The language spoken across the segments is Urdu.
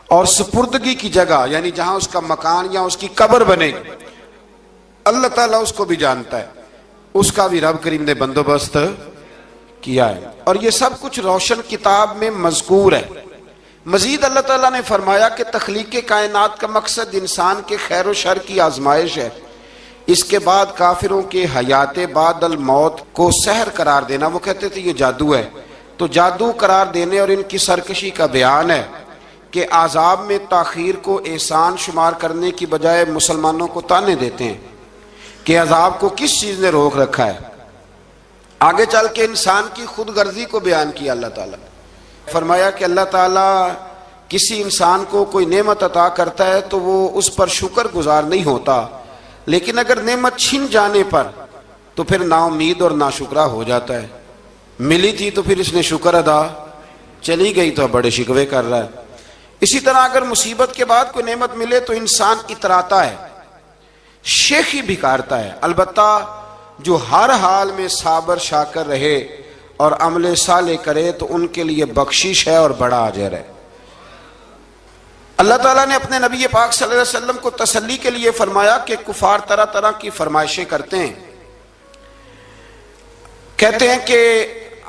اور سپردگی کی جگہ یعنی جہاں اس کا مکان یا اس کی قبر بنے گی، اللہ تعالیٰ اس کو بھی جانتا ہے، اس کا بھی رب کریم نے بندوبست کیا ہے، اور یہ سب کچھ روشن کتاب میں مذکور ہے۔ مزید اللہ تعالیٰ نے فرمایا کہ تخلیق کائنات کا مقصد انسان کے خیر و شر کی آزمائش ہے، اس کے بعد کافروں کے حیات بعد الموت کو سحر قرار دینا۔ وہ کہتے تھے یہ جادو ہے، تو جادو قرار دینے اور ان کی سرکشی کا بیان ہے کہ عذاب میں تاخیر کو احسان شمار کرنے کی بجائے مسلمانوں کو تانے دیتے ہیں کہ عذاب کو کس چیز نے روک رکھا ہے۔ آگے چل کے انسان کی خود غرضی کو بیان کیا اللہ تعالیٰ، فرمایا کہ اللہ تعالیٰ کسی انسان کو کوئی نعمت عطا کرتا ہے تو وہ اس پر شکر گزار نہیں ہوتا، لیکن اگر نعمت چھن جانے پر تو پھر نا امید اور ناشکرا ہو جاتا ہے۔ ملی تھی تو پھر اس نے شکر ادا، چلی گئی تو بڑے شکوے کر رہا ہے۔ اسی طرح اگر مصیبت کے بعد کوئی نعمت ملے تو انسان اتراتا ہے، شیخی بھکارتا ہے، البتہ جو ہر حال میں صابر شاکر رہے اور عمل صالح کرے تو ان کے لیے بخشش ہے اور بڑا اجر ہے۔ اللہ تعالیٰ نے اپنے نبی پاک صلی اللہ علیہ وسلم کو تسلی کے لیے فرمایا کہ کفار طرح طرح کی فرمائشیں کرتے ہیں، کہتے ہیں کہ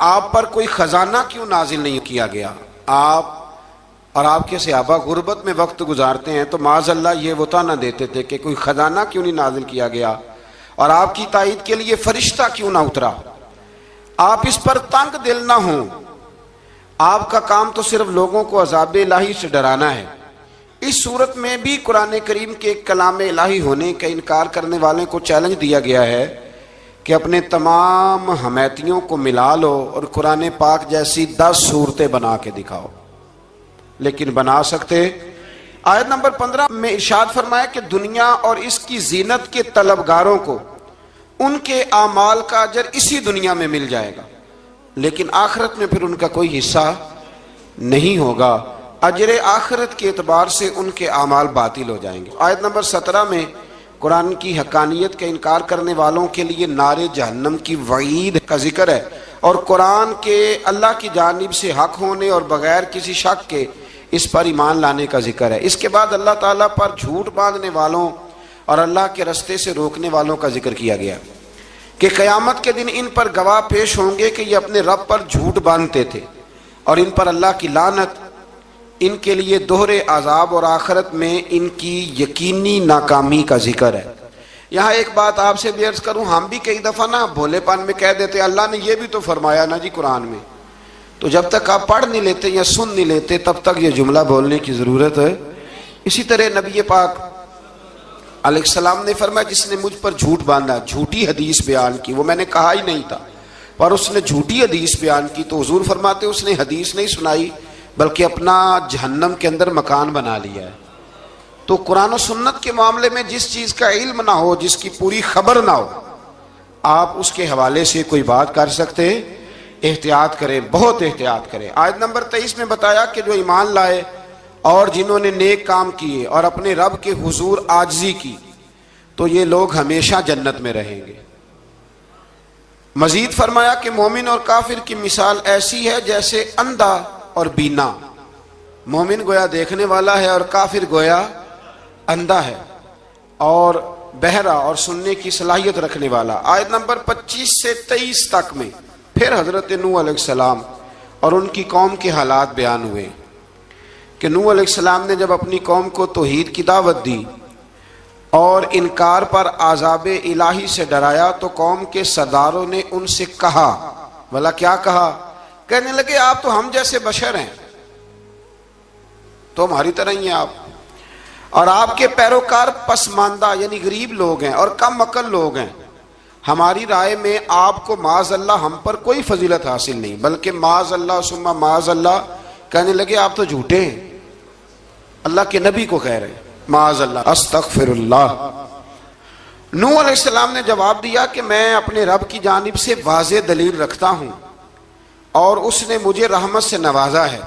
آپ پر کوئی خزانہ کیوں نازل نہیں کیا گیا، آپ اور آپ کے صحابہ غربت میں وقت گزارتے ہیں تو معاذ اللہ یہ وطا نہ دیتے تھے کہ کوئی خزانہ کیوں نہیں نازل کیا گیا، اور آپ کی تائید کے لیے فرشتہ کیوں نہ اترا، آپ اس پر تنگ دل نہ ہوں، آپ کا کام تو صرف لوگوں کو عذاب الہی سے ڈرانا ہے۔ اس صورت میں بھی قرآن کریم کے کلام الہی ہونے کا انکار کرنے والوں کو چیلنج دیا گیا ہے کہ اپنے تمام حمیتیوں کو ملا لو اور قرآن پاک جیسی 10 صورتیں بنا کے دکھاؤ، لیکن بنا سکتے؟ آیت نمبر 15 میں ارشاد فرمایا کہ دنیا اور اس کی زینت کے طلبگاروں کو ان کے اعمال کا اجر اسی دنیا میں مل جائے گا، لیکن آخرت میں پھر ان کا کوئی حصہ نہیں ہوگا، اجر آخرت کے اعتبار سے ان کے اعمال باطل ہو جائیں گے۔ آیت نمبر 17 میں قرآن کی حقانیت کا انکار کرنے والوں کے لیے نار جہنم کی وعید کا ذکر ہے، اور قرآن کے اللہ کی جانب سے حق ہونے اور بغیر کسی شک کے اس پر ایمان لانے کا ذکر ہے۔ اس کے بعد اللہ تعالیٰ پر جھوٹ باندھنے والوں اور اللہ کے رستے سے روکنے والوں کا ذکر کیا گیا کہ قیامت کے دن ان پر گواہ پیش ہوں گے کہ یہ اپنے رب پر جھوٹ باندھتے تھے، اور ان پر اللہ کی لعنت، ان کے لیے دوہرے عذاب اور آخرت میں ان کی یقینی ناکامی کا ذکر ہے۔ یہاں ایک بات آپ سے بھی عرض کروں، ہم بھی کئی دفعہ نا بھولے پان میں کہہ دیتے اللہ نے یہ بھی تو فرمایا نا جی قرآن میں، تو جب تک آپ پڑھ نہیں لیتے یا سن نہیں لیتے تب تک یہ جملہ بولنے کی ضرورت ہے۔ اسی طرح نبی پاک علیہ السلام نے فرمایا جس نے مجھ پر جھوٹ باندھا، جھوٹی حدیث بیان کی، وہ میں نے کہا ہی نہیں تھا پر اس نے جھوٹی حدیث بیان کی، تو حضور فرماتے اس نے حدیث نہیں سنائی بلکہ اپنا جہنم کے اندر مکان بنا لیا ہے۔ تو قرآن و سنت کے معاملے میں جس چیز کا علم نہ ہو، جس کی پوری خبر نہ ہو، آپ اس کے حوالے سے کوئی بات کر سکتے؟ احتیاط کریں، بہت احتیاط کریں۔ آیت نمبر 23 میں بتایا کہ جو ایمان لائے اور جنہوں نے نیک کام کیے اور اپنے رب کے حضور عاجزی کی تو یہ لوگ ہمیشہ جنت میں رہیں گے۔ مزید فرمایا کہ مومن اور کافر کی مثال ایسی ہے جیسے اندھا اور بینا، مومن گویا دیکھنے والا ہے اور کافر گویا اندھا ہے اور بہرا اور سننے کی صلاحیت رکھنے والا۔ آیت نمبر 25 سے 23 تک میں پھر حضرت نوح علیہ السلام اور ان کی قوم کے حالات بیان ہوئے کہ نوح علیہ السلام نے جب اپنی قوم کو توحید کی دعوت دی اور انکار پر عذاب الہی سے ڈرایا تو قوم کے سرداروں نے ان سے کہا، بھلا کیا کہا؟ کہنے لگے آپ تو ہم جیسے بشر ہیں، تو ہماری طرح ہی ہیں آپ، اور آپ کے پیروکار پسماندہ یعنی غریب لوگ ہیں اور کم عقل لوگ ہیں، ہماری رائے میں آپ کو معاذ اللہ ہم پر کوئی فضیلت حاصل نہیں، بلکہ معاذ اللہ ثم معاذ اللہ۔ کہنے لگے آپ تو جھوٹے ہیں، اللہ کے نبی کو کہہ رہے ہیں معاذ اللہ، استغفر اللہ۔ نوح علیہ السلام نے جواب دیا کہ میں اپنے رب کی جانب سے واضح دلیل رکھتا ہوں اور اس نے مجھے رحمت سے نوازا ہے،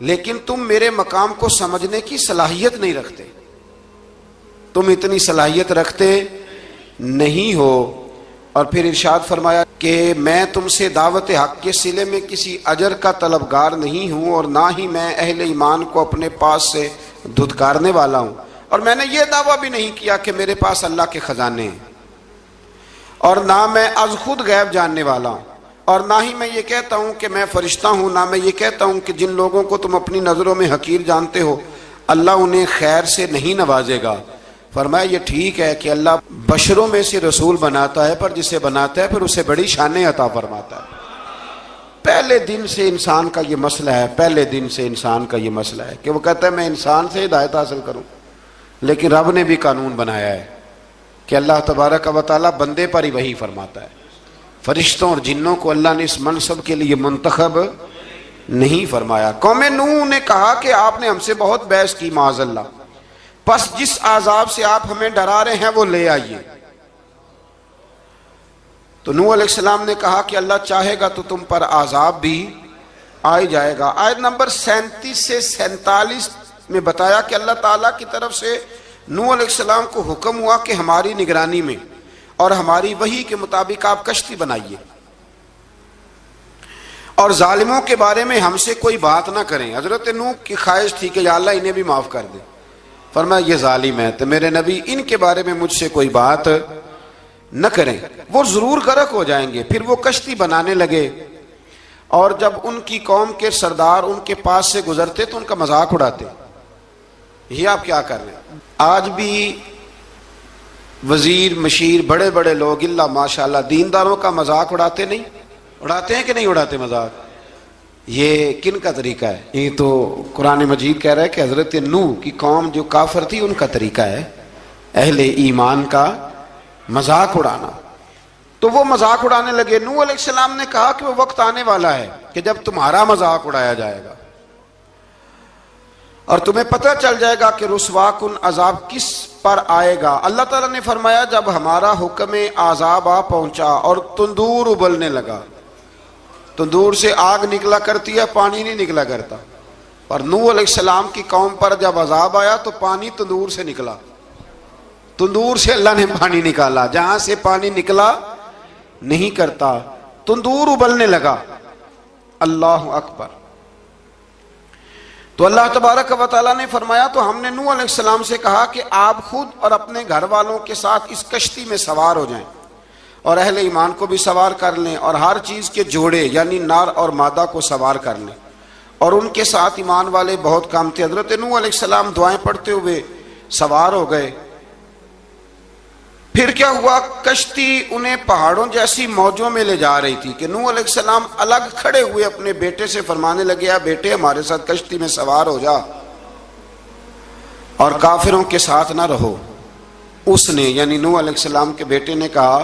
لیکن تم میرے مقام کو سمجھنے کی صلاحیت نہیں رکھتے، تم اتنی صلاحیت رکھتے نہیں ہو، اور پھر ارشاد فرمایا کہ میں تم سے دعوت حق کے صلے میں کسی اجر کا طلبگار نہیں ہوں، اور نہ ہی میں اہل ایمان کو اپنے پاس سے دھتکارنے والا ہوں، اور میں نے یہ دعویٰ بھی نہیں کیا کہ میرے پاس اللہ کے خزانے ہیں، اور نہ میں از خود غیب جاننے والا ہوں، اور نہ ہی میں یہ کہتا ہوں کہ میں فرشتہ ہوں، نہ میں یہ کہتا ہوں کہ جن لوگوں کو تم اپنی نظروں میں حقیر جانتے ہو اللہ انہیں خیر سے نہیں نوازے گا۔ فرمایا یہ ٹھیک ہے کہ اللہ بشروں میں سے رسول بناتا ہے، پر جسے بناتا ہے پھر اسے بڑی شانیں عطا فرماتا ہے۔ پہلے دن سے انسان کا یہ مسئلہ ہے، پہلے دن سے انسان کا یہ مسئلہ ہے کہ وہ کہتا ہے میں انسان سے ہدایت حاصل کروں، لیکن رب نے بھی قانون بنایا ہے کہ اللہ تبارک و تعالیٰ بندے پر ہی وحی فرماتا ہے، فرشتوں اور جنوں کو اللہ نے اس منصب کے لیے منتخب نہیں فرمایا۔ قوم نوح نے کہا کہ آپ نے ہم سے بہت بحث کی معاذ اللہ، پس جس عذاب سے آپ ہمیں ڈرا رہے ہیں وہ لے آئیے۔ تو نوح علیہ السلام نے کہا کہ اللہ چاہے گا تو تم پر عذاب بھی آ جائے گا۔ آیت نمبر 37 سے 47 میں بتایا کہ اللہ تعالیٰ کی طرف سے نوح علیہ السلام کو حکم ہوا کہ ہماری نگرانی میں اور ہماری وحی کے مطابق آپ کشتی بنائیے، اور ظالموں کے بارے میں ہم سے کوئی بات نہ کریں۔ حضرت نوح کی خواہش تھی کہ یا اللہ انہیں بھی معاف کر دے، فرمایا یہ ظالم ہے تو میرے نبی ان کے بارے میں مجھ سے کوئی بات نہ کریں، وہ ضرور غرق ہو جائیں گے۔ پھر وہ کشتی بنانے لگے، اور جب ان کی قوم کے سردار ان کے پاس سے گزرتے تو ان کا مذاق اڑاتے۔ یہ آپ کیا کر رہے ہیں؟ آج بھی وزیر مشیر بڑے بڑے لوگ اللہ ماشاءاللہ دینداروں کا مذاق اڑاتے نہیں؟ اڑاتے ہیں کہ نہیں اڑاتے مذاق؟ یہ کن کا طریقہ ہے؟ یہ تو قرآن مجید کہہ رہا ہے کہ حضرت نوح کی قوم جو کافر تھی ان کا طریقہ ہے اہل ایمان کا مذاق اڑانا۔ تو وہ مذاق اڑانے لگے۔ نوح علیہ السلام نے کہا کہ وہ وقت آنے والا ہے کہ جب تمہارا مذاق اڑایا جائے گا، اور تمہیں پتہ چل جائے گا کہ رسوا کن عذاب کس پر آئے گا۔ اللہ تعالیٰ نے فرمایا جب ہمارا حکم عذاب آ پہنچا اور تندور ابلنے لگا، تندور سے آگ نکلا کرتی ہے، پانی نہیں نکلا کرتا، اور نوح علیہ السلام کی قوم پر جب عذاب آیا تو پانی تندور سے نکلا، تندور سے اللہ نے پانی نکالا، جہاں سے پانی نکلا نہیں کرتا، تندور ابلنے لگا۔ اللہ اکبر۔ تو اللہ تبارک و تعالیٰ نے فرمایا تو ہم نے نوح علیہ السلام سے کہا کہ آپ خود اور اپنے گھر والوں کے ساتھ اس کشتی میں سوار ہو جائیں، اور اہل ایمان کو بھی سوار کر لیں، اور ہر چیز کے جوڑے یعنی نر اور مادہ کو سوار کر لیں، اور ان کے ساتھ ایمان والے بہت کام تھے۔ حضرت نوح علیہ السلام دعائیں پڑھتے ہوئے سوار ہو گئے۔ پھر کیا ہوا؟ کشتی انہیں پہاڑوں جیسی موجوں میں لے جا رہی تھی کہ نوح علیہ السلام الگ کھڑے ہوئے اپنے بیٹے سے فرمانے لگے اے بیٹے ہمارے ساتھ کشتی میں سوار ہو جا اور کافروں کے ساتھ نہ رہو۔ اس نے یعنی نوح علیہ السلام کے بیٹے نے کہا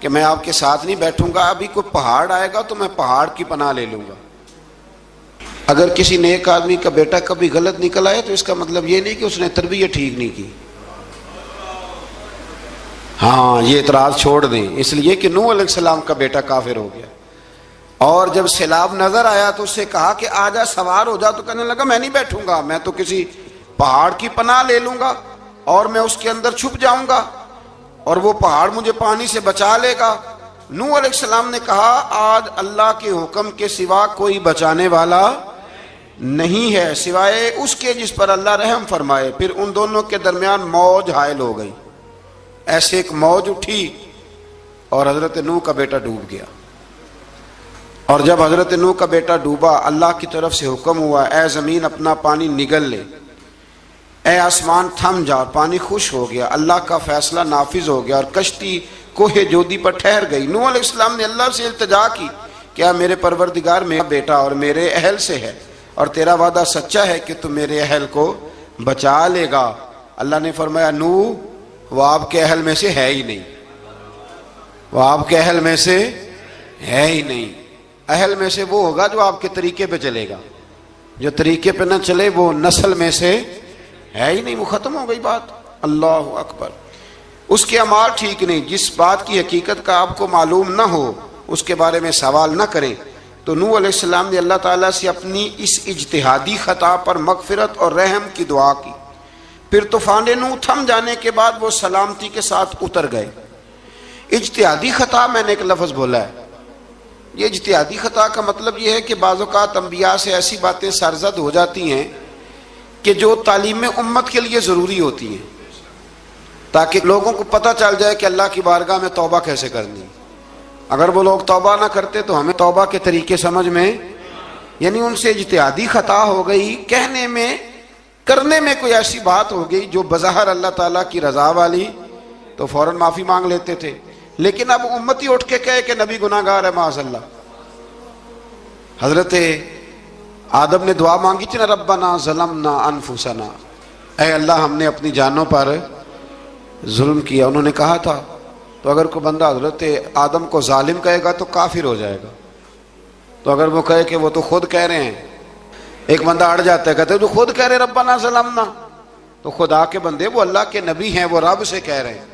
کہ میں آپ کے ساتھ نہیں بیٹھوں گا، ابھی کوئی پہاڑ آئے گا تو میں پہاڑ کی پناہ لے لوں گا۔ اگر کسی نیک آدمی کا بیٹا کبھی غلط نکل آئے تو اس کا مطلب یہ نہیں کہ اس نے تربیت ٹھیک نہیں کی، ہاں یہ اعتراض چھوڑ دیں، اس لیے کہ نوح علیہ السلام کا بیٹا کافر ہو گیا، اور جب سیلاب نظر آیا تو اس سے کہا کہ آجا سوار ہو جا، تو کہنے لگا میں نہیں بیٹھوں گا، میں تو کسی پہاڑ کی پناہ لے لوں گا اور میں اس کے اندر چھپ جاؤں گا اور وہ پہاڑ مجھے پانی سے بچا لے گا۔ نوح علیہ السلام نے کہا آج اللہ کے حکم کے سوا کوئی بچانے والا نہیں ہے سوائے اس کے جس پر اللہ رحم فرمائے۔ پھر ان دونوں کے درمیان موج حائل ہو گئی، ایسے ایک موج اٹھی اور حضرت نوح کا بیٹا ڈوب گیا۔ اور جب حضرت نوح کا بیٹا ڈوبا اللہ کی طرف سے حکم ہوا اے زمین اپنا پانی نگل لے، اے آسمان تھم جا، پانی خوش ہو گیا، اللہ کا فیصلہ نافذ ہو گیا اور کشتی کوہ جودی پر ٹھہر گئی۔ نوح علیہ السلام نے اللہ سے التجا کی کیا میرے پروردگار میرا بیٹا اور میرے اہل سے ہے اور تیرا وعدہ سچا ہے کہ تم میرے اہل کو بچا لے گا۔ اللہ نے فرمایا نوح وہ آپ کے اہل میں سے ہے ہی نہیں، وہ آپ کے اہل میں سے ہے ہی نہیں۔ اہل میں سے وہ ہوگا جو آپ کے طریقے پہ چلے گا، جو طریقے پہ نہ چلے وہ نسل میں سے ہے ہی نہیں، وہ ختم ہو گئی بات۔ اللہ اکبر۔ اس کے اعمال ٹھیک نہیں، جس بات کی حقیقت کا آپ کو معلوم نہ ہو اس کے بارے میں سوال نہ کریں۔ تو نوح علیہ السلام نے اللہ تعالیٰ سے اپنی اس اجتہادی خطا پر مغفرت اور رحم کی دعا کی۔ پھر طوفان نوح تھم جانے کے بعد وہ سلامتی کے ساتھ اتر گئے۔ اجتہادی خطا میں نے ایک لفظ بولا ہے، یہ اجتہادی خطا کا مطلب یہ ہے کہ بعض اوقات انبیاء سے ایسی باتیں سرزد ہو جاتی ہیں کہ جو تعلیم امت کے لیے ضروری ہوتی ہیں، تاکہ لوگوں کو پتہ چل جائے کہ اللہ کی بارگاہ میں توبہ کیسے کرنی۔ اگر وہ لوگ توبہ نہ کرتے تو ہمیں توبہ کے طریقے سمجھ میں، یعنی ان سے اجتہادی خطا ہو گئی، کہنے میں کرنے میں کوئی ایسی بات ہو گئی جو بظاہر اللہ تعالیٰ کی رضا والی، تو فوراً معافی مانگ لیتے تھے۔ لیکن اب امتی اٹھ کے کہے کہ نبی گناہ گار ہے معاذ اللہ۔ حضرت آدم نے دعا مانگی تھی نا، ربنا ظلمنا انفسنا، اے اللہ ہم نے اپنی جانوں پر ظلم کیا، انہوں نے کہا تھا۔ تو اگر کوئی بندہ حضرت آدم کو ظالم کہے گا تو کافر ہو جائے گا، تو اگر وہ کہے کہ وہ تو خود کہہ رہے ہیں، ایک بندہ اڑ جاتا ہے کہتے ہیں تو خود کہہ رہے ربنا ظلمنا، تو خدا کے بندے وہ اللہ کے نبی ہیں، وہ رب سے کہہ رہے ہیں،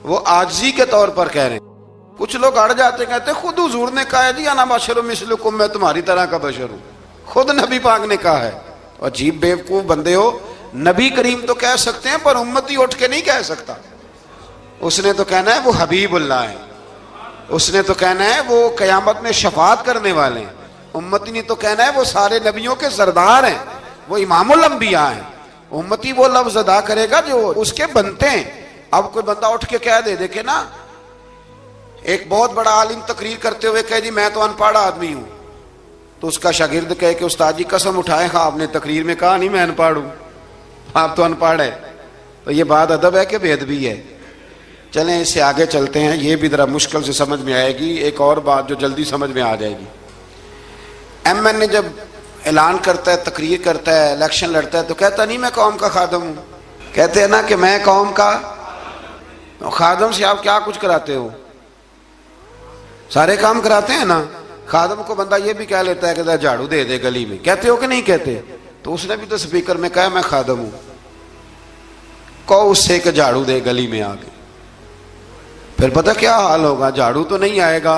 وہ عاجزی کے طور پر کہہ رہے ہیں۔ کچھ لوگ اڑ جاتے کہتے ہیں خود حضور نے کہا ہے جی انا بشر مثلکم، میں تمہاری طرح کا بشر ہوں، خود نبی پاک نے کہا ہے۔ عجیب بیوقوف بندے ہو، نبی کریم تو کہہ سکتے ہیں پر امتی اٹھ کے نہیں کہہ سکتا۔ اس نے تو کہنا ہے وہ حبیب اللہ ہے، اس نے تو کہنا ہے وہ قیامت میں شفاعت کرنے والے ہیں، امتی نے تو کہنا ہے وہ سارے نبیوں کے سردار ہیں، وہ امام الانبیاء ہیں۔ امتی وہ لفظ ادا کرے گا جو اس کے بنتے ہیں۔ اب کوئی بندہ اٹھ کے کہہ دے دیکھے نا، ایک بہت بڑا عالم تقریر کرتے ہوئے کہے جی میں تو ان پڑھ آدمی ہوں، تو اس کا شاگرد کہے کہ استاد جی قسم اٹھائے ہاں آپ نے تقریر میں کہا نہیں میں ان پڑھ ہوں، آپ تو ان پڑھ ہے، تو یہ بات ادب ہے کہ بے ادبی ہے؟ چلیں اس سے آگے چلتے ہیں، یہ بھی ذرا مشکل سے سمجھ میں آئے گی۔ ایک اور بات جو جلدی سمجھ میں آ جائے گی، ایم این اے جب اعلان کرتا ہے، تقریر کرتا ہے، الیکشن لڑتا ہے تو کہتا نہیں میں قوم کا خادم ہوں، کہتے ہیں نا کہ میں قوم کا خادم سے آپ کیا کچھ کراتے ہو؟ سارے کام کراتے ہیں نا۔ خادم کو بندہ یہ بھی کہہ لیتا ہے کہ جھاڑو دے دے گلی میں، کہتے ہو کہ نہیں کہتے؟ تو اس نے بھی تو سپیکر میں کہا میں خادم ہوں، کہو اس سے کہ جھاڑو دے گلی میں آگے، پھر پتہ کیا حال ہوگا؟ جھاڑو تو نہیں آئے گا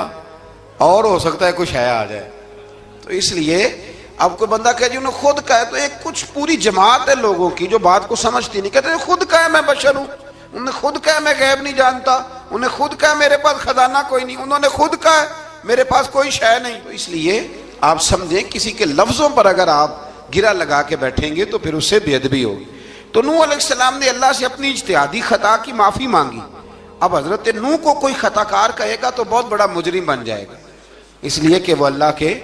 اور ہو سکتا ہے کچھ ہے آ جائے۔ تو اس لیے اب کوئی بندہ کہے جی انہوں نے خود کہا ہے، تو ایک کچھ پوری جماعت ہے لوگوں کی جو بات کو سمجھتی نہیں، کہتے ہیں خود کہا ہے میں بشر ہوں، انہوں نے خود کہا میں غیب نہیں جانتا، انہوں نے خود کہا میرے پاس خزانہ کوئی نہیں، انہوں نے خود کہا میرے پاس کوئی شے نہیں۔ تو اس لیے آپ سمجھیں کسی کے لفظوں پر اگر آپ گرا لگا کے بیٹھیں گے تو پھر اس سے بے ادبی ہوگی۔ تو نوح علیہ السلام نے اللہ سے اپنی اجتہادی خطا کی معافی مانگی۔ اب حضرت نوح کو کوئی خطا کار کہے گا تو بہت بڑا مجرم بن جائے گا، اس لیے کہ وہ اللہ کے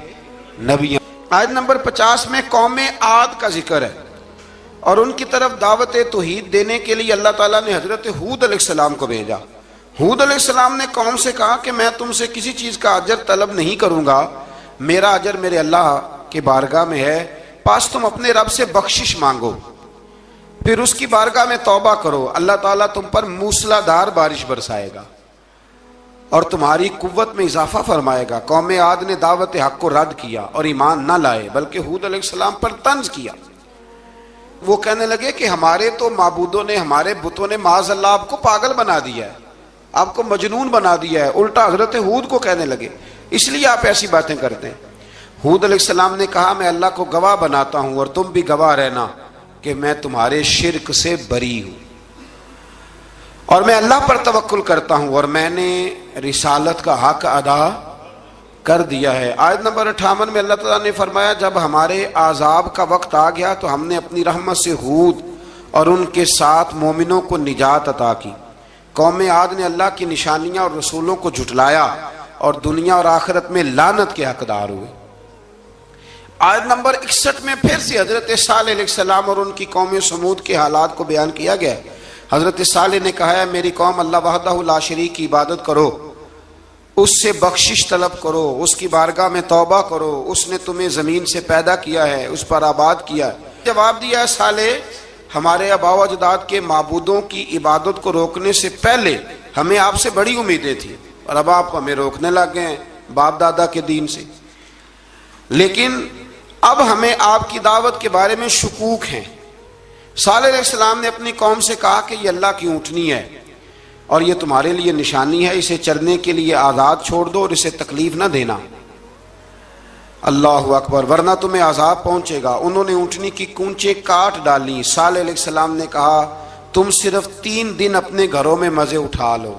نبی ہیں۔ آیت نمبر 50 میں قوم عاد کا ذکر ہے، اور ان کی طرف دعوت توحید دینے کے لیے اللہ تعالیٰ نے حضرت ہود علیہ السلام کو بھیجا۔ ہود علیہ السلام نے قوم سے کہا کہ میں تم سے کسی چیز کا اجر طلب نہیں کروں گا، میرا اجر میرے اللہ کی بارگاہ میں ہے، پاس تم اپنے رب سے بخشش مانگو، پھر اس کی بارگاہ میں توبہ کرو، اللہ تعالیٰ تم پر موسلا دار بارش برسائے گا اور تمہاری قوت میں اضافہ فرمائے گا۔ قوم عاد نے دعوت حق کو رد کیا اور ایمان نہ لائے، بلکہ ہود علیہ السلام پر طنز کیا۔ وہ کہنے لگے کہ ہمارے تو معبودوں نے، ہمارے بتوں نے معاذ اللہ آپ کو پاگل بنا دیا ہے، آپ کو مجنون بنا دیا ہے، الٹا حضرت ہود کو کہنے لگے اس لیے آپ ایسی باتیں کرتے ہیں۔ ہود علیہ السلام نے کہا میں اللہ کو گواہ بناتا ہوں اور تم بھی گواہ رہنا کہ میں تمہارے شرک سے بری ہوں، اور میں اللہ پر توکل کرتا ہوں، اور میں نے رسالت کا حق ادا کر دیا ہے۔ آیت نمبر 58 میں اللہ تعالیٰ نے فرمایا جب ہمارے عذاب کا وقت آ گیا تو ہم نے اپنی رحمت سے ہود اور ان کے ساتھ مومنوں کو نجات عطا کی۔ قوم عاد نے اللہ کی نشانیاں اور رسولوں کو جھٹلایا اور دنیا اور آخرت میں لعنت کے حقدار ہوئے۔ آیت نمبر 61 میں پھر سے حضرت صالح علیہ السلام اور ان کی قوم سمود کے حالات کو بیان کیا گیا ہے۔ حضرت صالح نے کہا ہے میری قوم اللہ وحدہ لا شریک کی عبادت کرو، اس سے بخشش طلب کرو، اس کی بارگاہ میں توبہ کرو، اس نے تمہیں زمین سے پیدا کیا ہے، اس پر آباد کیا ہے۔ جواب دیا ہے صالح ہمارے آباء و اجداد کے معبودوں کی عبادت کو روکنے سے پہلے ہمیں آپ سے بڑی امیدیں تھیں، اور اب آپ ہمیں روکنے لگ گئے ہیں باپ دادا کے دین سے، لیکن اب ہمیں آپ کی دعوت کے بارے میں شکوک ہیں۔ صالح علیہ السلام نے اپنی قوم سے کہا کہ یہ اللہ کی اونٹنی ہے اور یہ تمہارے لیے نشانی ہے، اسے چرنے کے لیے آزاد چھوڑ دو اور اسے تکلیف نہ دینا، اللہ اکبر، ورنہ تمہیں عذاب پہنچے گا۔ انہوں نے اونٹنی کی کونچیں کاٹ ڈالی۔ صالح علیہ السلام نے کہا تم صرف 3 دن اپنے گھروں میں مزے اٹھا لو،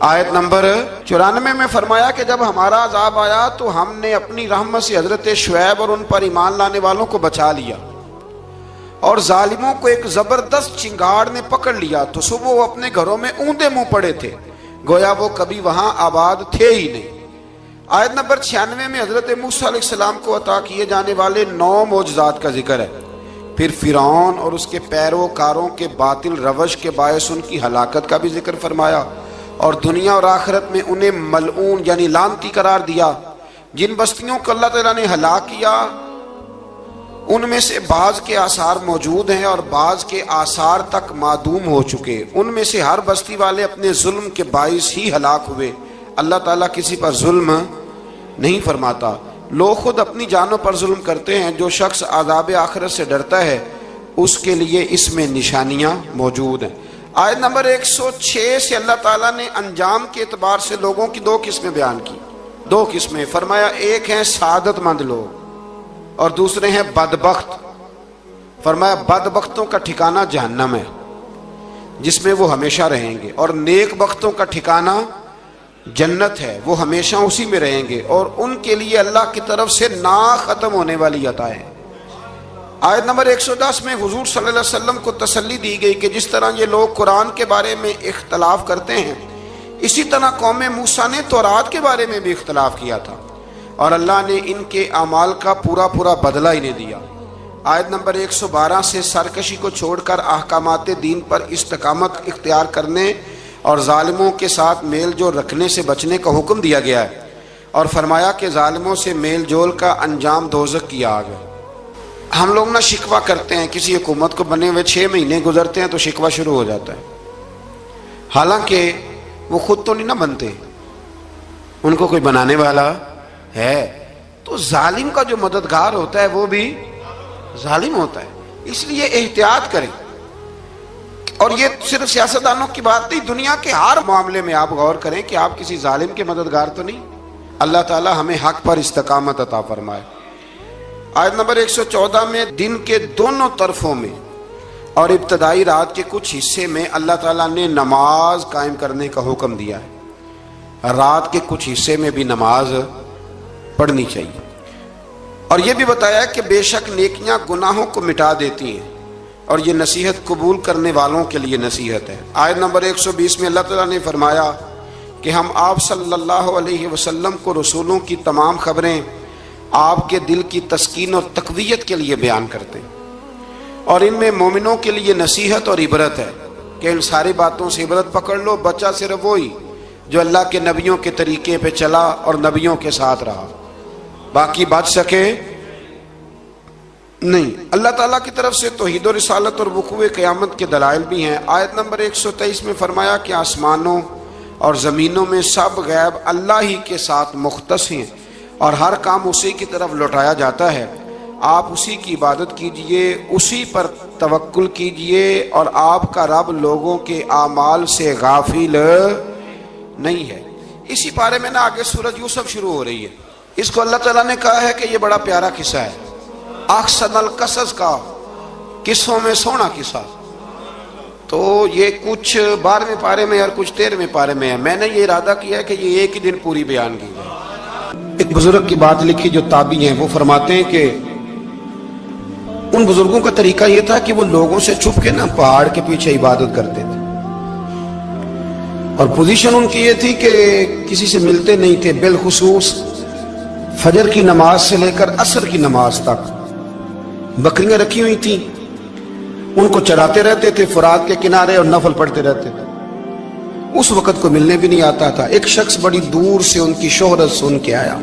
آیت نمبر 94 میں فرمایا کہ جب ہمارا عذاب آیا تو ہم نے اپنی رحمت سے حضرت شعیب اور ان پر ایمان لانے والوں کو بچا لیا، اور ظالموں کو ایک زبردست چنگاڑ نے پکڑ لیا تو صبح وہ اپنے گھروں میں اوندے منہ پڑے تھے، گویا وہ کبھی وہاں آباد تھے ہی نہیں۔ آیت نمبر 96 میں حضرت موسیٰ علیہ السلام کو عطا کیے جانے والے 9 معجزات کا ذکر ہے۔ پھر فرعون اور اس کے پیروکاروں کے باطل روش کے باعث ان کی ہلاکت کا بھی ذکر فرمایا، اور دنیا اور آخرت میں انہیں ملعون یعنی لعنتی قرار دیا۔ جن بستیوں کو اللہ تعالیٰ نے ہلاک کیا ان میں سے بعض کے آثار موجود ہیں اور بعض کے آثار تک معدوم ہو چکے۔ ان میں سے ہر بستی والے اپنے ظلم کے باعث ہی ہلاک ہوئے۔ اللہ تعالیٰ کسی پر ظلم نہیں فرماتا، لوگ خود اپنی جانوں پر ظلم کرتے ہیں۔ جو شخص عذاب آخرت سے ڈرتا ہے اس کے لیے اس میں نشانیاں موجود ہیں۔ آیت نمبر 106 سے اللہ تعالیٰ نے انجام کے اعتبار سے لوگوں کی 2 قسمیں بیان کی۔ 2 قسمیں فرمایا، ایک ہیں سعادت مند لوگ اور دوسرے ہیں بدبخت۔ فرمایا بدبختوں کا ٹھکانہ جہنم ہے جس میں وہ ہمیشہ رہیں گے، اور نیک بختوں کا ٹھکانہ جنت ہے، وہ ہمیشہ اسی میں رہیں گے، اور ان کے لیے اللہ کی طرف سے نا ختم ہونے والی عطائیں ہیں۔ آیت نمبر 110 میں حضور صلی اللہ علیہ وسلم کو تسلی دی گئی کہ جس طرح یہ لوگ قرآن کے بارے میں اختلاف کرتے ہیں، اسی طرح قوم موسیٰ نے تورات کے بارے میں بھی اختلاف کیا تھا، اور اللہ نے ان کے اعمال کا پورا بدلہ انہیں دیا۔ آیت نمبر 112 سے سرکشی کو چھوڑ کر احکامات دین پر استقامت اختیار کرنے اور ظالموں کے ساتھ میل جول رکھنے سے بچنے کا حکم دیا گیا ہے، اور فرمایا کہ ظالموں سے میل جول کا انجام دوزخ کی آگ ہے۔ ہم لوگ نہ شکوہ کرتے ہیں، کسی حکومت کو بنے ہوئے 6 مہینے گزرتے ہیں تو شکوہ شروع ہو جاتا ہے، حالانکہ وہ خود تو نہیں نہ بنتے، ان کو کوئی بنانے والا ہے۔ تو ظالم کا جو مددگار ہوتا ہے وہ بھی ظالم ہوتا ہے، اس لیے احتیاط کریں۔ اور یہ صرف سیاستدانوں کی بات نہیں، دنیا کے ہر معاملے میں آپ غور کریں کہ آپ کسی ظالم کے مددگار تو نہیں۔ اللہ تعالی ہمیں حق پر استقامت عطا فرمائے۔ آیت نمبر 114 میں دن کے دونوں طرفوں میں اور ابتدائی رات کے کچھ حصے میں اللہ تعالیٰ نے نماز قائم کرنے کا حکم دیا ہے۔ رات کے کچھ حصے میں بھی نماز پڑھنی چاہیے، اور یہ بھی بتایا کہ بے شک نیکیاں گناہوں کو مٹا دیتی ہیں، اور یہ نصیحت قبول کرنے والوں کے لیے نصیحت ہے۔ آیت نمبر 120 میں اللہ تعالیٰ نے فرمایا کہ ہم آپ صلی اللہ علیہ وسلم کو رسولوں کی تمام خبریں آپ کے دل کی تسکین اور تقویت کے لیے بیان کرتے ہیں، اور ان میں مومنوں کے لیے نصیحت اور عبرت ہے کہ ان ساری باتوں سے عبرت پکڑ لو۔ بچہ صرف وہی جو اللہ کے نبیوں کے طریقے پہ چلا اور نبیوں کے ساتھ رہا، باقی بچ سکے نہیں۔ اللہ تعالیٰ کی طرف سے توحید و رسالت اور وقوع قیامت کے دلائل بھی ہیں۔ آیت نمبر 123 میں فرمایا کہ آسمانوں اور زمینوں میں سب غیب اللہ ہی کے ساتھ مختص ہیں، اور ہر کام اسی کی طرف لوٹایا جاتا ہے۔ آپ اسی کی عبادت کیجئے، اسی پر توکل کیجئے، اور آپ کا رب لوگوں کے اعمال سے غافل نہیں ہے۔ اسی بارے میں نا آگے سورۃ یوسف شروع ہو رہی ہے، اس کو اللہ تعالیٰ نے کہا ہے کہ یہ بڑا پیارا قصہ ہے، احسن القصص کا، قصوں میں سونا قصہ۔ تو یہ کچھ 12ویں پارے میں اور کچھ 13ویں پارے میں ہے۔ میں نے یہ ارادہ کیا ہے کہ یہ ایک ہی دن پوری بیان کی جائے۔ ایک بزرگ کی بات لکھی جو تابعی ہیں، وہ فرماتے ہیں کہ ان بزرگوں کا طریقہ یہ تھا کہ وہ لوگوں سے چھپ کے نا پہاڑ کے پیچھے عبادت کرتے تھے، اور پوزیشن ان کی یہ تھی کہ کسی سے ملتے نہیں تھے، بالخصوص فجر کی نماز سے لے کر عصر کی نماز تک بکریاں رکھی ہوئی تھیں، ان کو چراتے رہتے تھے فرات کے کنارے اور نفل پڑھتے رہتے تھے۔ اس وقت کو ملنے بھی نہیں آتا تھا۔ ایک شخص بڑی دور سے ان کی شہرت سن کے آیا،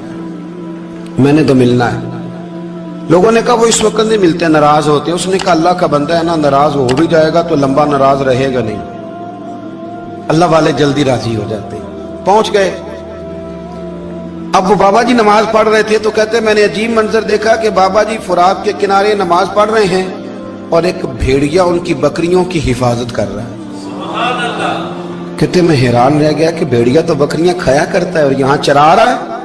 میں نے تو ملنا ہے۔ لوگوں نے کہا وہ اس وقت نہیں ملتے، ناراض ہوتے ہیں۔ اس نے کہا اللہ کا بندہ ہے نا، ناراض ہو بھی جائے گا تو لمبا ناراض رہے گا نہیں، اللہ والے جلدی راضی ہو جاتے ہیں۔ پہنچ گئے۔ اب وہ بابا جی نماز پڑھ رہے تھے تو کہتے میں نے عجیب منظر دیکھا کہ بابا جی فرات کے کنارے نماز پڑھ رہے ہیں اور ایک بھیڑیا ان کی بکریوں کی حفاظت کر رہا ہے۔ سبحان اللہ۔ کہتے میں حیران رہ گیا کہ بھیڑیا تو بکریاں کھایا کرتا ہے اور یہاں چرا رہا ہے۔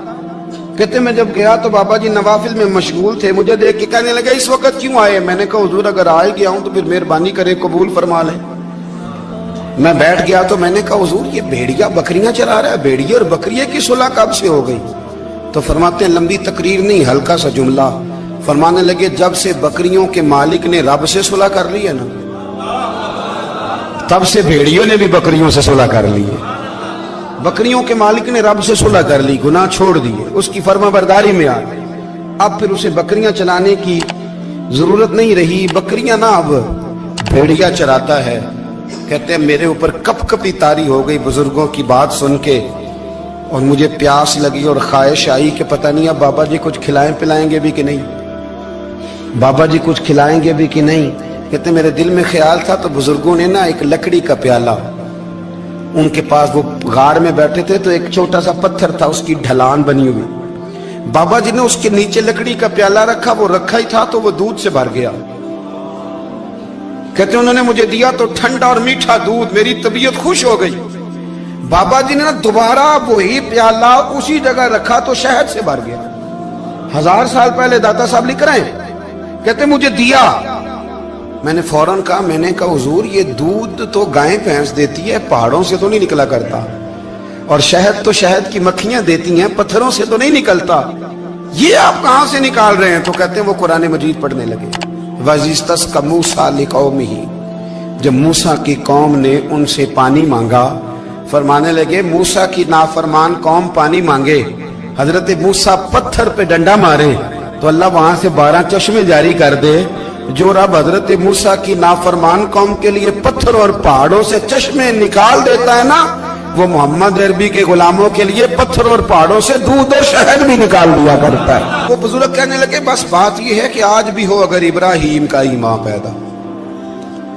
کہتے میں جب گیا تو بابا جی نوافل میں مشغول تھے، مجھے دیکھ کے کہنے لگا اس وقت کیوں آئے؟ میں نے کہا حضور اگر آئے گیا ہوں تو پھر مہربانی کرے قبول فرما لیں۔ میں بیٹھ گیا تو میں نے کہا حضور یہ بھیڑیا بکریاں چلا رہا ہے، بھیڑیے اور بکریے کی صلح کب سے ہو گئی؟ تو فرماتے ہیں لمبی تقریر نہیں، ہلکا سا جملہ، فرمانے لگے جب سے بکریوں کے مالک نے رب سے صلح کر لی ہے نا، تب سے بھیڑیوں نے بھی بکریوں سے صلح کر لی ہے۔ بکریوں کے مالک نے رب سے صلح کر لی، گناہ چھوڑ دیے، اس کی فرما برداری میں آ گئے، اب پھر اسے بکریاں چلانے کی ضرورت نہیں رہی، بکریاں نہ اب بھیڑیا چراتا ہے۔ کہتے ہیں میرے اوپر کپ کپی طاری ہو گئی بزرگوں کی بات سن کے، اور مجھے پیاس لگی اور خواہش آئی کہ پتہ نہیں اب بابا جی کچھ کھلائیں پلائیں گے بھی کہ نہیں، بابا جی کچھ کھلائیں گے بھی کہ نہیں۔ کہتے ہیں میرے دل میں خیال تھا تو بزرگوں نے نا ایک لکڑی کا پیالہ، ان کے پاس وہ غار میں بیٹھے تھے تو ایک چھوٹا سا پتھر تھا، اس کی ڈھلان بنی ہوئی، بابا جی نے اس کے نیچے لکڑی کا پیالہ رکھا، وہ رکھا ہی تھا تو وہ دودھ سے بھر گیا۔ کہتے ہیں انہوں نے مجھے دیا تو ٹھنڈا اور میٹھا دودھ، میری طبیعت خوش ہو گئی۔ بابا جی نے دوبارہ وہی پیالہ اسی جگہ رکھا تو شہد سے بھر گیا۔ 1000 سال پہلے داتا صاحب لکھ رہے ہیں، کہتے مجھے دیا، میں نے فوراً کہا، میں نے کہا حضور یہ دودھ تو گائیں بھینس دیتی ہے، پہاڑوں سے تو نہیں نکلا کرتا، اور شہد تو شہد کی مکھیاں دیتی ہیں، پتھروں سے تو نہیں نکلتا، یہ آپ کہاں سے نکال رہے ہیں؟ تو کہتے ہیں وہ قرآن مجید پڑھنے لگے۔ وَإِذِ اسْتَسْقَىٰ مُوسَىٰ لِقَوْمِهِ، جب موسیٰ کی قوم نے ان سے پانی مانگا، فرمانے لگے موسیٰ کی نافرمان قوم پانی مانگے، حضرت موسیٰ پتھر پہ ڈنڈا مارے تو اللہ وہاں سے 12 چشمے جاری کر دے۔ جو رب حضرت موسیٰ کی نافرمان قوم کے لیے پتھر اور پہاڑوں سے چشمے نکال دیتا ہے نا، وہ محمد عربی کے غلاموں کے لیے پتھر اور پہاڑوں سے دودھ اور شہد بھی نکال دیا کرتا ہے۔ وہ بزرگ کہنے لگے بس بات یہ ہے کہ آج بھی ہو اگر ابراہیم کا ایمان پیدا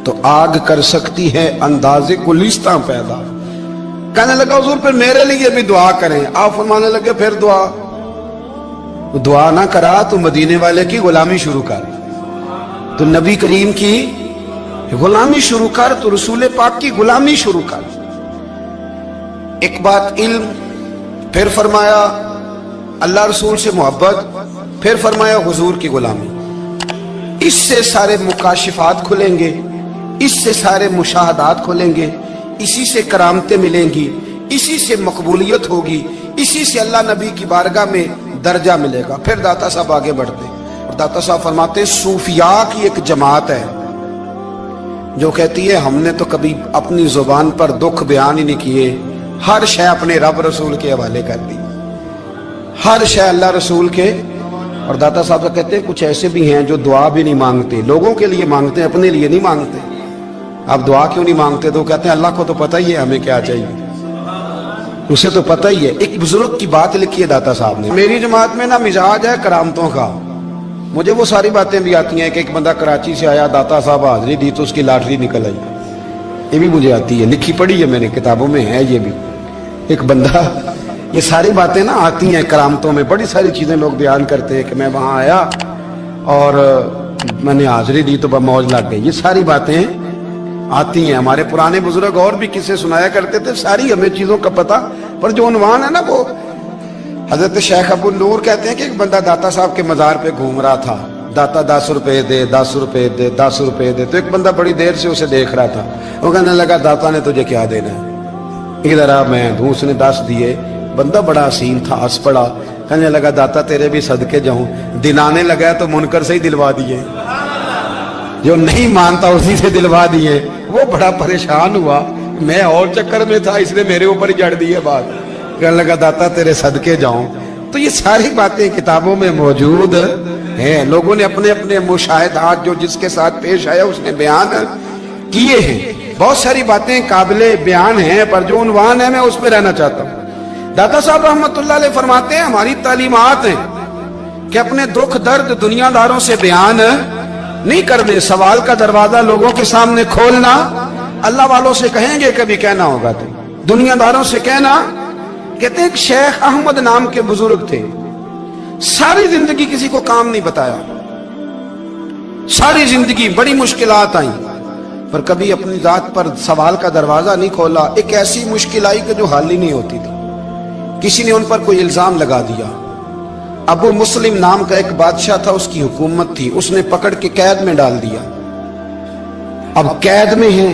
تو آگ کر سکتی ہے انداز گلستاں پیدا۔ کہنے لگا حضور پھر میرے لیے بھی دعا کریں۔ آپ فرمانے لگے پھر دعا نہ کرا تو مدینے والے کی غلامی شروع کر، تو نبی کریم کی غلامی شروع کر، تو رسول پاک کی غلامی شروع کر۔ ایک بات علم، پھر فرمایا اللہ رسول سے محبت، پھر فرمایا حضور کی غلامی۔ اس سے سارے مکاشفات کھلیں گے، اس سے سارے مشاہدات کھلیں گے، اسی سے کرامتیں ملیں گی، اسی سے مقبولیت ہوگی، اسی سے اللہ نبی کی بارگاہ میں درجہ ملے گا۔ پھر داتا صاحب آگے بڑھتے اور داتا صاحب فرماتے ہیں صوفیاء کی ایک جماعت ہے جو کہتی ہے ہم نے تو کبھی اپنی زبان پر دکھ بیان ہی نہیں کیے، ہر شے اپنے رب رسول کے حوالے کر دی، ہر شے اللہ رسول کے۔ اور داتا صاحب کہتے ہیں کچھ ایسے بھی ہیں جو دعا بھی نہیں مانگتے، لوگوں کے لیے مانگتے ہیں، اپنے لیے نہیں مانگتے۔ آپ دعا کیوں نہیں مانگتے؟ تو کہتے ہیں اللہ کو تو پتہ ہی ہے ہمیں کیا چاہیے، اسے تو پتہ ہی ہے۔ ایک بزرگ کی بات لکھی ہے داتا صاحب نے، میری جماعت میں نا مزاج ہے کرامتوں کا، مجھے وہ ساری باتیں بھی آتی ہیں کہ ایک بندہ کراچی سے آیا، داتا صاحب حاضری دی تو اس کی لاٹری نکل آئی، یہ بھی مجھے آتی ہے، لکھی پڑھی ہے میں نے، کتابوں میں ہے یہ بھی۔ ایک بندہ، یہ ساری باتیں نا آتی ہیں کرامتوں میں، بڑی ساری چیزیں لوگ بیان کرتے ہیں کہ میں وہاں آیا اور میں نے حاضری دی تو موج لگ گئی، یہ ساری باتیں آتی ہیں۔ ہمارے پرانے بزرگ اور بھی قصے سنایا کرتے تھے، ساری ہمیں چیزوں کا پتہ، پر جو عنوان ہے نا وہ حضرت شیخ ابو النور کہتے ہیں کہ ایک بندہ داتا صاحب کے مزار پہ گھوم رہا تھا، داتا 10 روپے دے، 10 روپے دے، 10 روپے دے، تو ایک بندہ بڑی دیر سے اسے دیکھ رہا تھا، وہ کہنے لگا داتا نے تجھے کیا دینا ہے، ادھر آ میں دوں۔ اس نے 10 دیے، بندہ بڑا حسین تھا، ہنس پڑا، کہنے لگا داتا تیرے بھی صدقے جاؤں، دلانے لگا تو منکر سے ہی دلوا دیے، جو نہیں مانتا اسی سے دلوا دیے۔ وہ بڑا پریشان ہوا، میں اور چکر میں تھا، اس نے میرے اوپر ہی جڑ دی ہے بات، کہنے لگا داتا تیرے صدقے جاؤں۔ تو یہ ساری باتیں کتابوں میں موجود ہیں، لوگوں نے اپنے اپنے مشاہدات جو جس کے ساتھ پیش آیا اس نے بیان کیے ہیں، بہت ساری باتیں قابل بیان ہیں، پر جو عنوان ہے میں اس پہ رہنا چاہتا ہوں۔ داتا صاحب رحمت اللہ علیہ فرماتے ہیں ہماری تعلیمات ہیں کہ اپنے دکھ درد دنیا داروں سے بیان نہیں کرنے، سوال کا دروازہ لوگوں کے سامنے کھولنا، اللہ والوں سے کہیں گے کبھی کہنا ہوگا تو دنیا داروں سے کہنا۔ کہتے ہیں ایک شیخ احمد نام کے بزرگ تھے، ساری زندگی کسی کو کام نہیں بتایا، ساری زندگی بڑی مشکلات آئیں، پر کبھی اپنی ذات پر سوال کا دروازہ نہیں کھولا۔ ایک ایسی مشکل آئی کہ جو حل ہی نہیں ہوتی تھی، کسی نے ان پر کوئی الزام لگا دیا۔ ابو مسلم نام کا ایک بادشاہ تھا، اس کی حکومت تھی، اس نے پکڑ کے قید میں ڈال دیا۔ اب قید میں ہیں،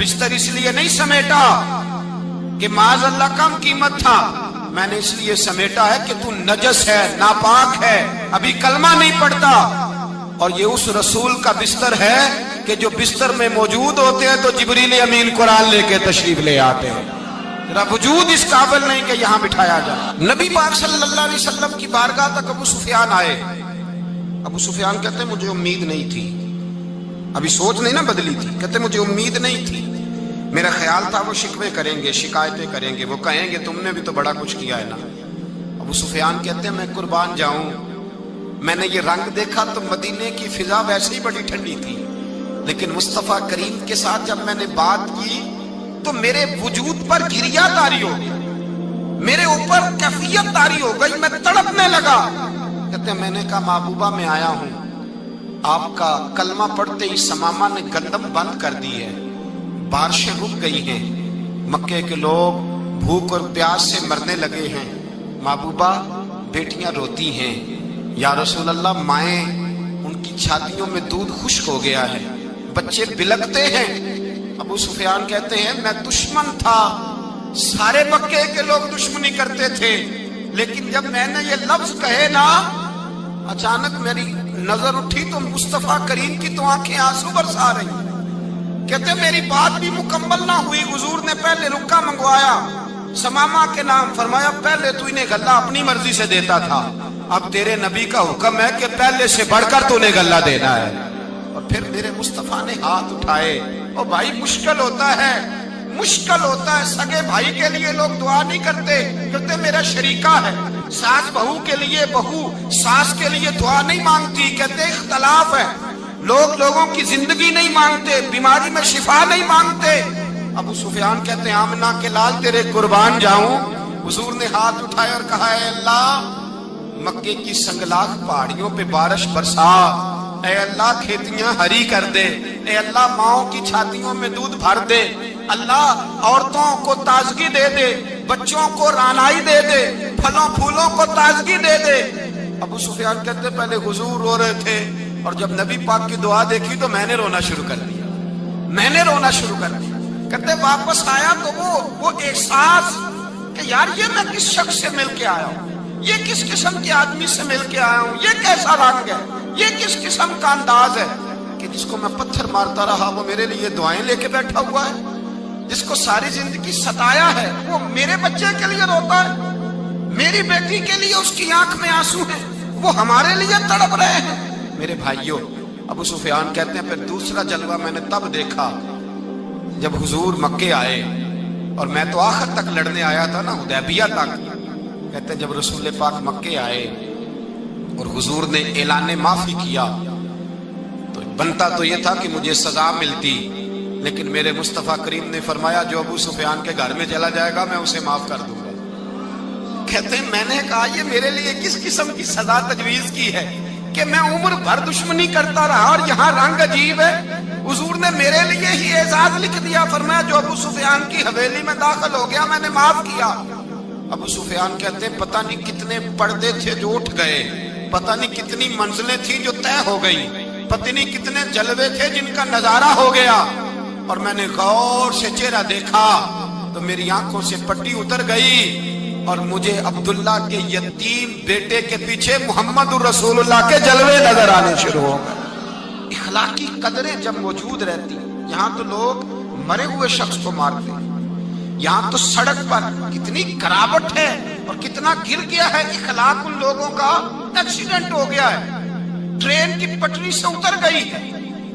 بستر اس لیے نہیں سمیٹا کہ معاذ اللہ کم قیمت تھا، میں نے اس لیے سمیٹا ہے کہ تو نجس ہے، ناپاک ہے، ابھی کلمہ نہیں پڑھتا۔ اور یہ اس رسول کا بستر ہے کہ جو بستر میں موجود ہوتے ہیں تو جبریل امین قرآن لے کے تشریف لے آتے ہیں۔ ذرا وجود اس قابل نہیں کہ یہاں بٹھایا جائے۔ نبی پاک صلی اللہ علیہ وسلم کی بارگاہ تک ابو سفیان آئے۔ ابو سفیان کہتے ہیں مجھے امید نہیں تھی، ابھی سوچ نہیں نا بدلی تھی، کہتے مجھے امید نہیں تھی، میرا خیال تھا وہ شکوے کریں گے، شکایتیں کریں گے، وہ کہیں گے تم نے بھی تو بڑا کچھ کیا ہے نا۔ ابو سفیان کہتے ہیں میں قربان جاؤں، میں نے یہ رنگ دیکھا تو مدینے کی فضا ویسے ہی بڑی ٹھنڈی تھی، لیکن مصطفیٰ کریم کے ساتھ جب میں نے بات کی تو میرے وجود پر گریہ طاری ہو گئی، میرے اوپر کیفیت طاری ہو گئی، میں تڑپنے لگا۔ کہتے ہیں میں نے کہا محبوبہ میں آیا ہوں، آپ کا کلمہ پڑھتے ہی سمامہ نے گندم بند کر دی ہے، بارشیں رک گئی ہیں، مکے کے لوگ بھوک اور پیاس سے مرنے لگے ہیں، محبوبہ بیٹیاں روتی ہیں، یا رسول اللہ مائیں ان کی چھاتیوں میں دودھ خشک ہو گیا ہے، بچے بلکتے ہیں۔ ابو سفیان کہتے ہیں میں دشمن تھا، سارے مکے کے لوگ دشمنی کرتے تھے، لیکن جب میں نے یہ لفظ کہے نا اچانک میری نظر اٹھی تو مصطفیٰ کریم کی تو آنکھیں آنسو برسا رہی۔ کہتے میری بات بھی مکمل نہ ہوئی، حضور نے پہلے رکا منگوایا، سمامہ کے نام فرمایا پہلے تو انہیں غلہ اپنی مرضی سے دیتا تھا، اب تیرے نبی کا حکم ہے کہ پہلے سے بڑھ کر تو انہیں غلہ دینا ہے۔ اور پھر میرے مصطفیٰ نے ہاتھ اٹھائے۔ اور بھائی مشکل ہوتا ہے، مشکل ہوتا ہے، سگے بھائی کے لیے لوگ دعا نہیں کرتے، کہتے میرا شریکہ ہے، ساس بہو کے لیے بہو ساس کے لیے دعا نہیں مانگتی، کہتے اختلاف ہے، لوگ لوگوں کی زندگی نہیں مانگتے، بیماری میں شفا نہیں مانگتے۔ ابو سفیان کہتے ہیں آمنہ کے لال تیرے قربان جاؤں۔ حضور نے ہاتھ اٹھائے اور کہا اے اللہ مکے کی سنگلاخ پہاڑیوں پہ بارش برسا، اے اللہ کھیتیاں ہری کر دے، اے اللہ ماؤں کی چھاتیوں میں دودھ بھر دے، اللہ عورتوں کو تازگی دے دے، بچوں کو رانائی دے دے، پھلوں پھولوں کو تازگی دے دے۔ ابو سفیان کہتے پہلے حضور رو رہے تھے اور جب نبی پاک کی دعا دیکھی تو میں نے رونا شروع کر دیا، میں نے رونا شروع کر دیا۔ کہتے واپس آیا تو وہ احساس کہ یار یہ میں کس شخص سے مل کے آیا ہوں، یہ کس قسم کے آدمی سے مل کے آیا ہوں، یہ کیسا رنگ ہے، یہ کس قسم کا انداز ہے کہ جس کو میں پتھر مارتا رہا وہ میرے لیے دعائیں لے کے بیٹھا ہوا ہے، جس کو ساری زندگی ستایا ہے وہ میرے بچے کے لیے روتا ہے، میری بیٹی کے لیے اس کی آنکھ میں آنسو ہیں، وہ ہمارے لیے تڑپ رہے ہیں۔ میرے بھائیوں ابو سفیان کہتے ہیں پھر دوسرا جلوہ میں نے تب دیکھا جب حضور مکے آئے، اور میں تو آخر تک لڑنے آیا تھا نا، حدیبیہ تک۔ کہتے ہیں جب رسول پاک مکے آئے اور حضور نے اعلان معافی کیا تو بنتا تو یہ تھا کہ مجھے سزا ملتی، لیکن میرے مصطفیٰ کریم نے فرمایا جو ابو سفیان کے گھر میں چلا جائے گا میں اسے معاف کر دوں گا۔ کہتے ہیں میں نے کہا یہ میرے لیے کس قسم کی سزا تجویز کی ہے کہ میں عمر بھر دشمنی کرتا رہا اور یہاں رنگ عجیب ہے۔ حضور نے میرے لیے ہی اعزاز لکھ دیا، فرمایا جو ابو سفیان کی حویلی میں داخل ہو گیا میں نے معاف کیا۔ ابو سفیان کہتے ہیں پتہ نہیں کتنے پردے تھے جو اٹھ گئے، پتہ نہیں کتنی منزلیں تھیں جو طے ہو گئی، پتہ نہیں کتنے جلوے تھے جن کا نظارہ ہو گیا، اور میں نے غور سے چہرہ دیکھا تو میری آنکھوں سے پٹی اتر گئی اور مجھے عبداللہ کے یتیم بیٹے کے پیچھے محمد الرسول اللہ کے جلوے نظر آنے شروع ہو گئے۔ اخلاقی قدریں جب موجود رہتی، یہاں تو لوگ مرے ہوئے شخص کو مارتے ہیں، یہاں تو سڑک پر کتنی گراوٹ ہے اور کتنا گر گیا ہے اخلاق ان لوگوں کا، ایکسیڈنٹ ہو گیا ہے، ٹرین کی پٹری سے اتر گئی ہے،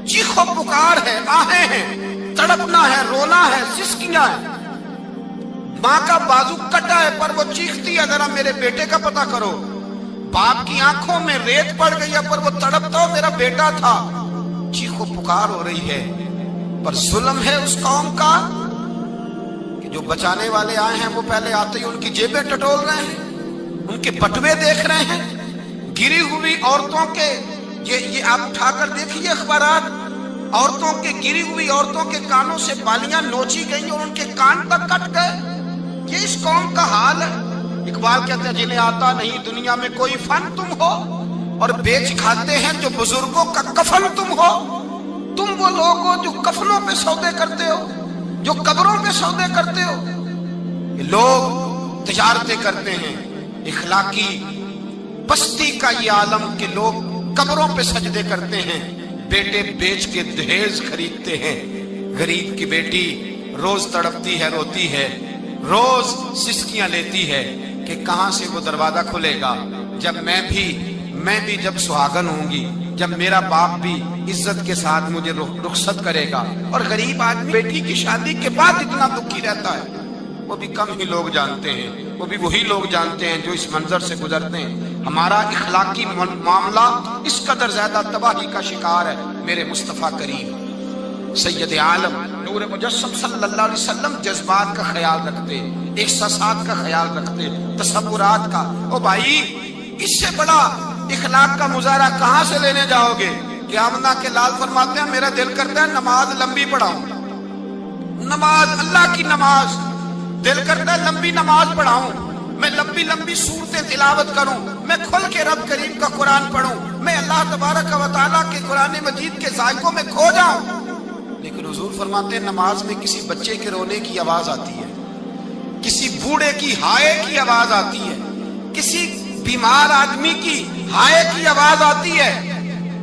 چیخو پکار ہے، آہیں ہیں، تڑپنا ہے، رونا ہے، سسکیاں ہے، ماں کا بازو کٹا ہے پر وہ چیختی ہے ذرا میرے بیٹے کا پتہ کرو، باپ کی آنکھوں میں ریت پڑ گئی ہے پر وہ تڑپتا ہو میرا بیٹا تھا، چیخو پکار ہو رہی ہے۔ پر ظلم ہے اس قوم کا کہ جو بچانے والے آئے ہیں وہ پہلے آتے ہی ان کی جیبیں ٹٹول رہے ہیں، ان کے بٹوے دیکھ رہے ہیں، گری ہوئی عورتوں کے، یہ آپ اٹھا کر دیکھیے اخبارات، عورتوں کے گری ہوئی عورتوں کے کانوں سے بالیاں نوچی گئی اور ان کے کان تک کٹ گئے۔ یہ اس قوم کا حال ہے۔ اقبال کہتے ہیں جنہیں آتا نہیں دنیا میں کوئی فن تم ہو اور بیچ کھاتے ہیں جو بزرگوں کا کفن تم ہو، تم وہ لوگ ہو جو کفنوں پہ سودے کرتے ہو، جو قبروں پہ سودے کرتے ہو. لوگ تجارتیں کرتے ہیں، اخلاقی پستی کا یہ عالم کہ لوگ قبروں پہ سجدے کرتے ہیں، بیٹے بیچ کے دہیز خریدتے ہیں. غریب کی بیٹی روز تڑپتی ہے، روتی ہے، روز سسکیاں لیتی ہے کہ کہاں سے وہ دروازہ کھلے گا جب میں بھی جب سہاگن ہوں گی، جب میرا باپ بھی عزت کے ساتھ مجھے رخصت کرے گا. اور غریب آدمی بیٹی کی شادی کے بعد اتنا دکھی رہتا ہے، وہ بھی کم ہی لوگ جانتے ہیں، وہ بھی وہی لوگ جانتے ہیں جو اس منظر سے گزرتے ہیں. ہمارا اخلاقی معاملہ اس قدر زیادہ تباہی کا شکار ہے. میرے مصطفیٰ کریم سید عالم نور مجسم صلی اللہ علیہ وسلم جذبات کا خیال رکھتے، احساسات کا خیال رکھتے، تصورات کا. او بھائی، اس سے بڑا اخلاق کا مظاہرہ کہاں سے لینے جاؤ گے؟ کہ آمنہ کے لال فرماتے ہیں میرا دل کرتا ہے نماز لمبی پڑھاؤں، نماز اللہ کی نماز، دل کرتا ہے لمبی نماز پڑھاؤں، میں لمبی لمبی صورتیں تلاوت کروں، میں کھل کے رب کریم کا قرآن پڑھوں، میں اللہ تبارک و تعالیٰ کے قرآن مجید کے ذائقوں میں کھو جاؤں. لیکن حضور فرماتے ہیں نماز میں کسی بچے کے رونے کی آواز آتی ہے، کسی بوڑھے کی ہائے کی آواز آتی ہے، کسی بیمار آدمی کی ہائے کی آواز آتی ہے.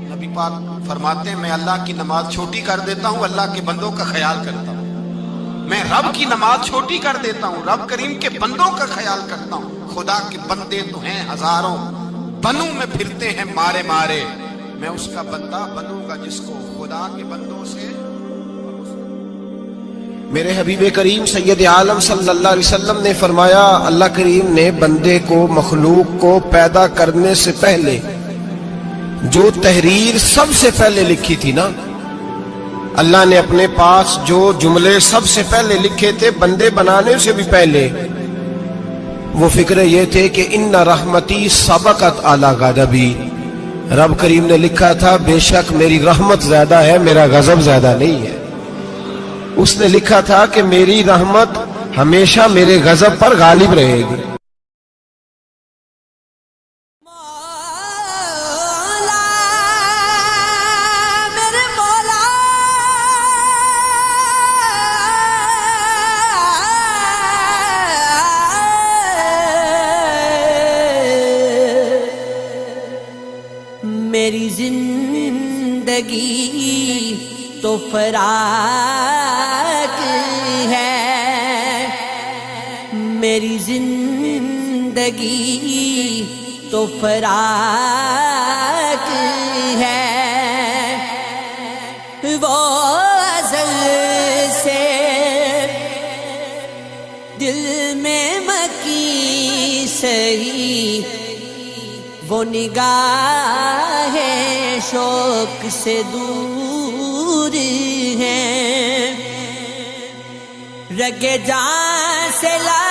نبی پاک فرماتے ہیں میں اللہ کی نماز چھوٹی کر دیتا ہوں، اللہ کے بندوں کا خیال کرتا ہوں. میں رب کی نماز چھوٹی کر دیتا ہوں، رب کریم کے بندوں کا خیال کرتا ہوں. خدا کے بندے تو ہیں ہزاروں، بنوں میں پھرتے ہیں مارے مارے، میں اس کا بندہ بنوں گا جس کو خدا کے بندوں سے. میرے حبیب کریم سید عالم صلی اللہ علیہ وسلم نے فرمایا اللہ کریم نے بندے کو، مخلوق کو پیدا کرنے سے پہلے جو تحریر سب سے پہلے لکھی تھی نا، اللہ نے اپنے پاس جو جملے سب سے پہلے لکھے تھے بندے بنانے سے بھی پہلے، وہ فکر یہ تھے کہ ان رحمتی سبقت اعلی غضبی. رب کریم نے لکھا تھا بے شک میری رحمت زیادہ ہے، میرا غضب زیادہ نہیں ہے. اس نے لکھا تھا کہ میری رحمت ہمیشہ میرے غضب پر غالب رہے گی. میری زندگی تو فراق ہے، میری زندگی تو فراق ہے، وہ ازل سے دل میں مکی سہی، وہ نگاہ شوق سے دور ہے، رگ جان سے لا